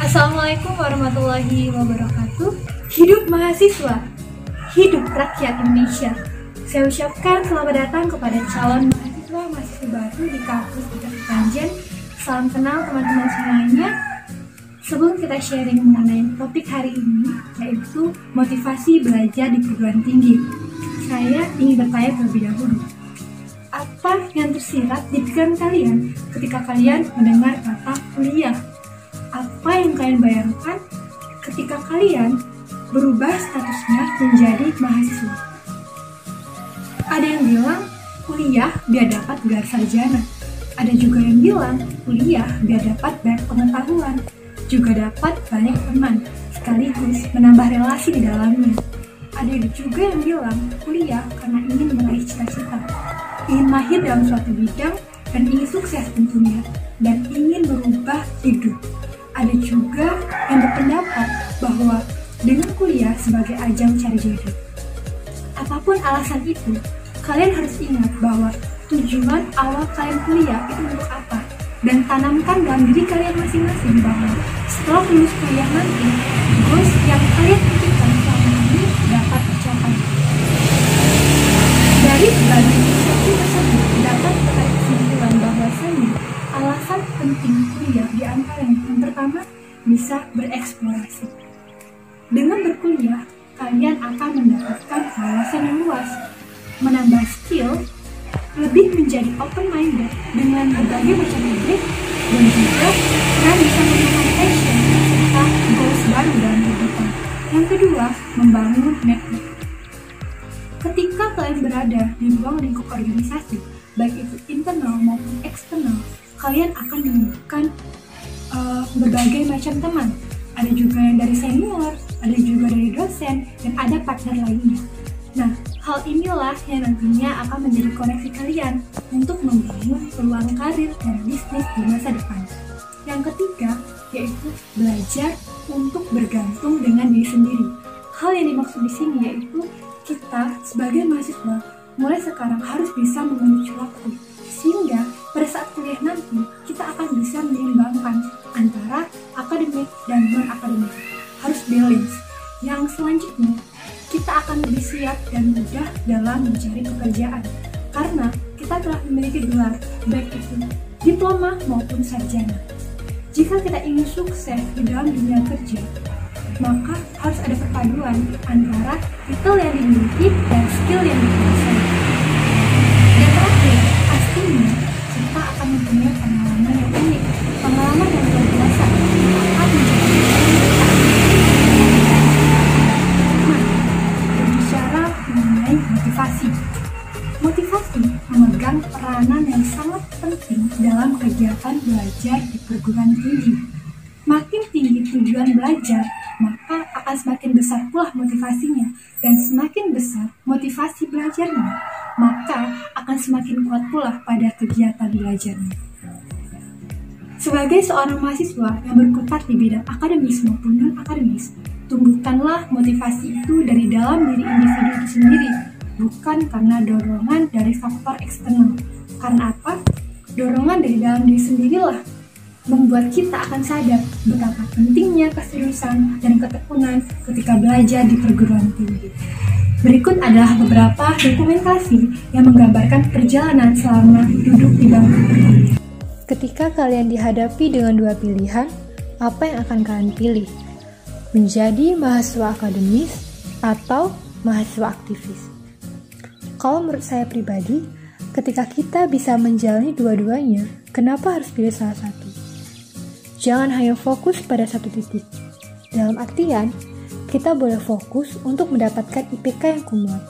Assalamualaikum warahmatullahi wabarakatuh. Hidup mahasiswa, hidup rakyat Indonesia. Saya ucapkan selamat datang kepada calon mahasiswa baru di kampus Bukit Panjen. Salam kenal teman-teman semuanya. Sebelum kita sharing mengenai topik hari ini, yaitu motivasi belajar di perguruan tinggi, saya ingin bertanya terlebih dahulu. Apa yang tersirat di pikiran kalian ketika kalian mendengar kata kuliah? Apa yang kalian bayangkan ketika kalian berubah statusnya menjadi mahasiswa? Ada yang bilang kuliah biar dapat gelar sarjana. Ada juga yang bilang kuliah biar dapat banyak pengetahuan, juga dapat banyak teman, sekaligus menambah relasi di dalamnya. Ada juga yang bilang kuliah karena ingin meraih cita-cita, ingin mahir dalam suatu bidang, dan ingin sukses tentunya, dan ingin berubah hidup. Ada juga yang berpendapat bahwa dengan kuliah sebagai ajang cari jodoh. Apapun alasan itu, kalian harus ingat bahwa tujuan awal kalian kuliah itu untuk apa, dan tanamkan dalam diri kalian masing-masing bahwa setelah lulus kuliah nanti, goals yang kalian impikan selama ini dapat tercapai. Dari berbagai inisiatif tersebut dapat tertarik kesimpulan bahwasannya alasan penting kuliah di antaranya yang pertama, bisa bereksplorasi. Dengan berkuliah, kalian akan mendapatkan wawasan yang luas, menambah skill, lebih menjadi open-minded dengan berbagai macam ide, dan juga kalian bisa menemukan passion serta goals baru dalam kehidupan. Yang kedua, membangun network. Ketika kalian berada di ruang lingkup organisasi, baik itu internal maupun eksternal, kalian akan menemukan berbagai macam teman. Ada juga yang dari senior, ada juga dari dosen, dan ada partner lainnya. Nah, hal inilah yang nantinya akan menjadi koneksi kalian untuk membangun peluang karir dan bisnis di masa depan. Yang ketiga, yaitu belajar untuk bergantung dengan diri sendiri. Hal yang dimaksud di sini yaitu kita sebagai mahasiswa mulai sekarang harus bisa memanage waktu, sehingga pada saat kuliah nanti kita akan bisa menyeimbangkan antara akademik dan non-akademik. Harus balance. Yang selanjutnya, kita akan lebih siap dan mudah dalam mencari pekerjaan karena kita telah memiliki gelar, baik itu diploma maupun sarjana. Jika kita ingin sukses di dalam dunia kerja, maka harus ada perpaduan antara titel yang dimiliki dan skill yang dikuasai. Dan terakhir, pastinya kita akan mempunyai pengalaman yang unik, pengalaman yang luar biasa akan menjadi berbicara mengenai motivasi. Motivasi memegang peranan yang sangat penting dalam kegiatan belajar di perguruan tinggi. Makin tinggi tujuan belajar, maka akan semakin besar pula motivasinya, dan semakin besar motivasi belajarnya, maka akan semakin kuat pula pada kegiatan belajarnya. Sebagai seorang mahasiswa yang berkutat di bidang akademis maupun non-akademis, tumbuhkanlah motivasi itu dari dalam diri individu itu sendiri, bukan karena dorongan dari faktor eksternal. Karena apa? Dorongan dari dalam diri sendirilah membuat kita akan sadar betapa pentingnya keseriusan dan ketekunan ketika belajar di perguruan tinggi. Berikut adalah beberapa dokumentasi yang menggambarkan perjalanan selama duduk di bangku perkuliahan. Ketika kalian dihadapi dengan dua pilihan, apa yang akan kalian pilih? Menjadi mahasiswa akademis atau mahasiswa aktivis? Kalau menurut saya pribadi, ketika kita bisa menjalani dua-duanya, kenapa harus pilih salah satu? Jangan hanya fokus pada satu titik. Dalam artian, kita boleh fokus untuk mendapatkan IPK yang kumulat.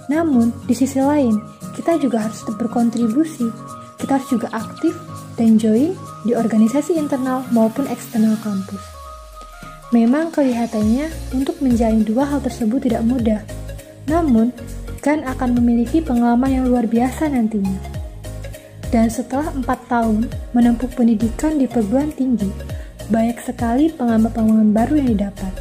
Namun, di sisi lain, kita juga harus tetap berkontribusi. Kita harus juga aktif dan join di organisasi internal maupun eksternal kampus. Memang kelihatannya untuk menjalin dua hal tersebut tidak mudah. Namun, kan akan memiliki pengalaman yang luar biasa nantinya. Dan setelah 4 tahun menempuh pendidikan di perguruan tinggi, banyak sekali pengalaman-pengalaman baru yang didapat.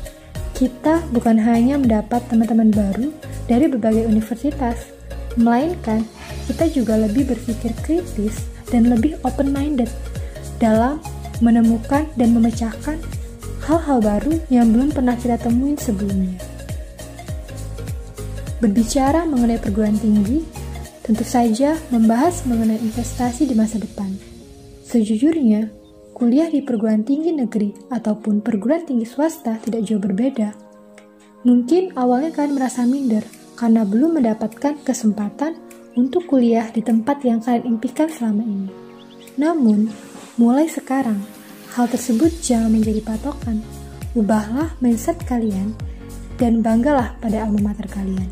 Kita bukan hanya mendapat teman-teman baru dari berbagai universitas, melainkan kita juga lebih berpikir kritis dan lebih open-minded dalam menemukan dan memecahkan hal-hal baru yang belum pernah kita temuin sebelumnya. Berbicara mengenai perguruan tinggi, tentu saja membahas mengenai investasi di masa depan. Sejujurnya, kuliah di perguruan tinggi negeri ataupun perguruan tinggi swasta tidak jauh berbeda. Mungkin awalnya kalian merasa minder karena belum mendapatkan kesempatan untuk kuliah di tempat yang kalian impikan selama ini. Namun, mulai sekarang, hal tersebut jangan menjadi patokan. Ubahlah mindset kalian dan banggalah pada alma mater kalian.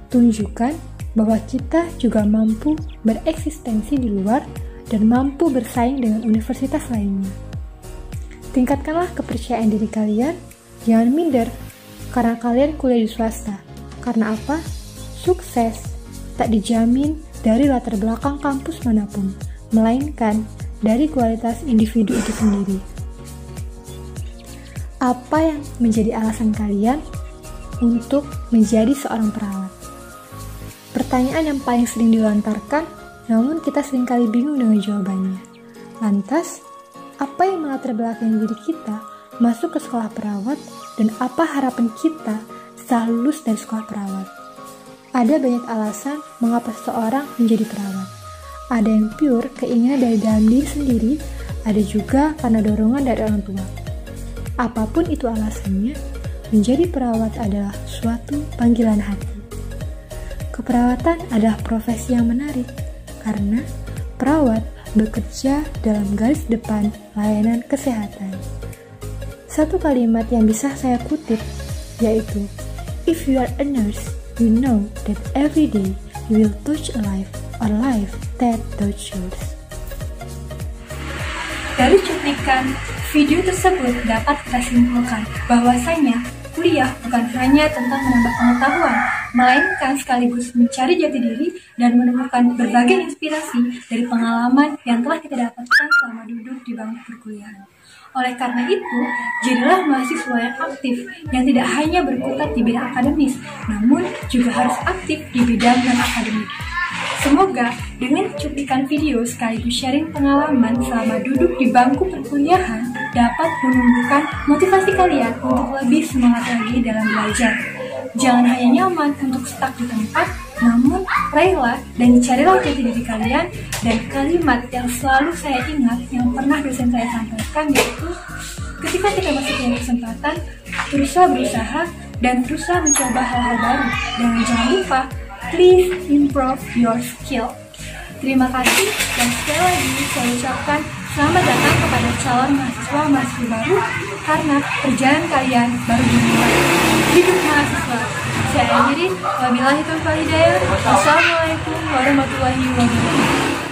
Tunjukkan bahwa kita juga mampu bereksistensi di luar dan mampu bersaing dengan universitas lainnya. Tingkatkanlah kepercayaan diri kalian, jangan minder karena kalian kuliah di swasta. Karena apa? Sukses tak dijamin dari latar belakang kampus manapun, melainkan dari kualitas individu itu sendiri. Apa yang menjadi alasan kalian untuk menjadi seorang perawat? Pertanyaan yang paling sering dilontarkan, namun kita seringkali bingung dengan jawabannya. Lantas, apa yang melatar belakangi diri kita masuk ke sekolah perawat dan apa harapan kita setelah lulus dari sekolah perawat? Ada banyak alasan mengapa seseorang menjadi perawat. Ada yang pure keinginan dari dalam diri sendiri, ada juga karena dorongan dari orang tua. Apapun itu alasannya, menjadi perawat adalah suatu panggilan hati. Keperawatan adalah profesi yang menarik, karena perawat bekerja dalam garis depan layanan kesehatan. Satu kalimat yang bisa saya kutip, yaitu, "If you are a nurse, you know that every day you will touch a life or life that touch yours." Dari cuplikan video tersebut dapat kita simpulkan bahwasanya kuliah bukan hanya tentang menambah pengetahuan, melainkan sekaligus mencari jati diri dan menemukan berbagai inspirasi dari pengalaman yang telah kita dapatkan selama duduk di bangku perkuliahan. Oleh karena itu, jadilah mahasiswa yang aktif yang tidak hanya berkutat di bidang akademis, namun juga harus aktif di bidang non-akademik. Semoga dengan cuplikan video sekaligus sharing pengalaman selama duduk di bangku perkuliahan dapat menumbuhkan motivasi kalian untuk lebih semangat lagi dalam belajar. Jangan hanya nyaman untuk stuck di tempat, namun raihlah dan carilah jati diri kalian. Dan kalimat yang selalu saya ingat yang pernah dosen saya sampaikan yaitu, ketika kita masih punya kesempatan, teruslah berusaha dan teruslah mencoba hal-hal baru. Dan jangan lupa, please improve your skill. Terima kasih dan sekali lagi saya ucapkan selamat datang kepada calon mahasiswa baru karena perjalanan kalian baru dimulai. Hidup mahasiswa. Saya akhiri, wabillahi taufiq wal hidayah. Wassalamualaikum warahmatullahi wabarakatuh.